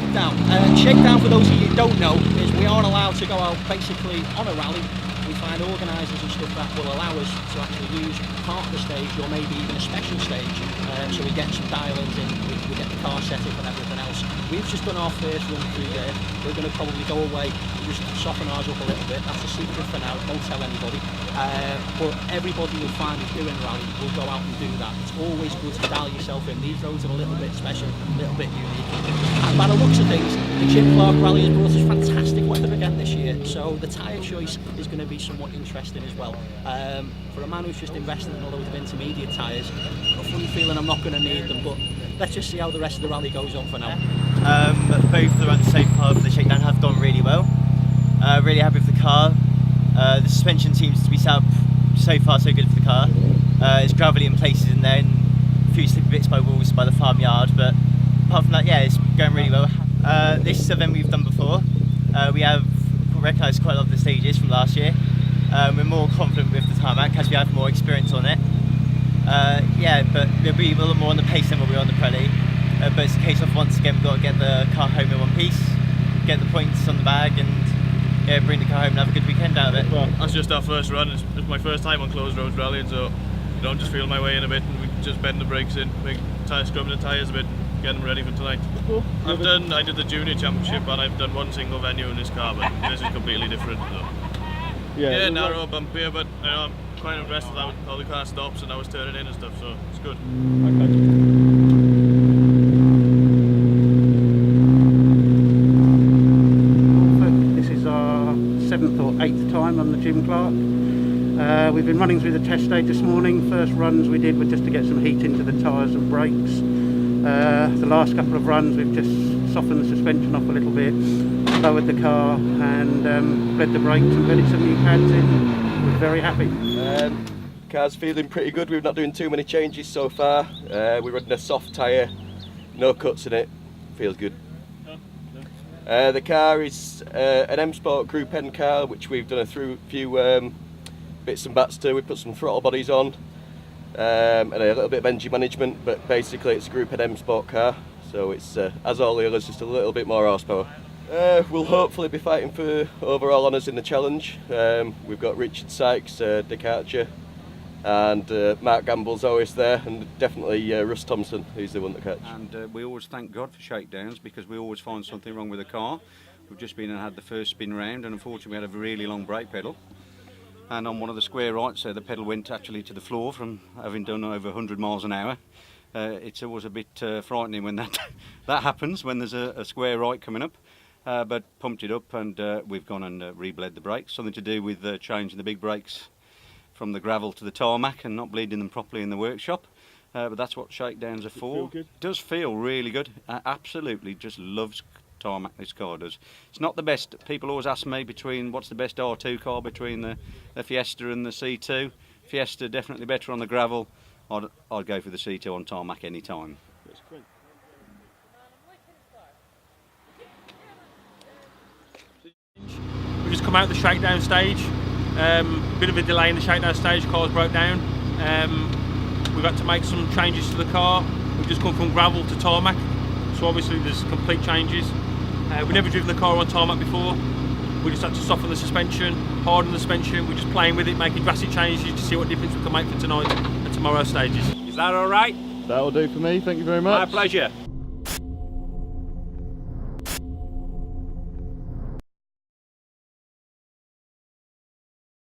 Shakedown. Shakedown, for those of you who don't know, is we are allowed to go out basically on a rally. We find organisers and stuff that will allow us to actually use part of the stage, or maybe even a special stage. So we get some dial-ins in, we get the car set up and everything else. We've just done our first run through there. We're going to probably go away, just soften ours up a little bit. That's a secret for now, don't tell anybody. But everybody you'll find who's doing a rally will go out and do that. It's always good to dial yourself in. These roads are a little bit special, a little bit unique. And by the looks of things, the Jim Clark Rally has brought us fantastic weather again this year. So the tyre choice is going to be somewhat interesting as well. For a man who's just invested in a load of intermediate tyres, I've got a funny feeling I'm not going to need them, but let's just see how the rest of the rally goes on for now. Both the runs so far for the Shakedown have gone really well. Really happy with the car. The suspension seems to be set up so far so good for the car. It's gravelly in places in there, and a few slippy bits by walls by the farmyard, but apart from that, yeah, it's going really well. This event we've done before. We have recognised quite a lot of the stages from last year. We're more confident with the tarmac as we have more experience on it. Yeah, but we'll be a little more on the pace than what we were on the Pirelli. But it's a case of, once again, we've got to get the car home in one piece, get the points on the bag, and yeah, bring the car home and have a good weekend out of it. Well, that's just our first run. It's my first time on closed roads rallying, so I'm just feeling my way in a bit, and we just bend the brakes in, scrubbing the tyres a bit, get them ready for tonight. Cool. I did the junior championship, and I've done one single venue in this car, but this is completely different. So. Yeah, narrow, bumpier, but I'm quite impressed with how the car stops and how it's turning in and stuff, so it's good. Okay. Seventh or eighth time on the Jim Clark. We've been running through the test stage this morning. First runs we did were just to get some heat into the tyres and brakes. The last couple of runs we've just softened the suspension off a little bit, lowered the car and bled the brakes and bedded some new pads in. We're very happy. Car's feeling pretty good. We're not doing too many changes so far. We're running a soft tyre, no cuts in it, feels good. The car is an M Sport Group N car, which we've done a few bits and bats to. We put some throttle bodies on and a little bit of engine management, but basically it's a Group N M Sport car, so it's, as all the others, just a little bit more horsepower. We'll hopefully be fighting for overall honours in the challenge. We've got Richard Sykes, Dick Archer, and Mark Gamble's always there, and definitely Russ Thompson, who's the one to catch. And we always thank God for shakedowns, because we always find something wrong with the car. We've just been and had the first spin round, and unfortunately we had a really long brake pedal, and on one of the square rights there the pedal went actually to the floor from having done over 100 miles an hour. It's always a bit frightening when that happens, when there's a square right coming up, but pumped it up, and we've gone and rebled the brakes. Something to do with changing the big brakes from the gravel to the tarmac and not bleeding them properly in the workshop, but that's what shakedowns are for. It does feel really good. Absolutely just loves tarmac, this car does. It's not the best. People always ask me what's the best R2 car between the Fiesta and the C2. Fiesta definitely better on the gravel. I'd go for the C2 on tarmac any time. That's great. We just come out the shakedown stage. Bit of a delay in the shakedown stage, cars broke down. We've had to make some changes to the car. We've just come from gravel to tarmac, so obviously there's complete changes. We've never driven the car on tarmac before. We just had to soften the suspension, harden the suspension. We're just playing with it, making drastic changes to see what difference we can make for tonight and tomorrow's stages. Is that all right? That'll do for me, thank you very much. My pleasure.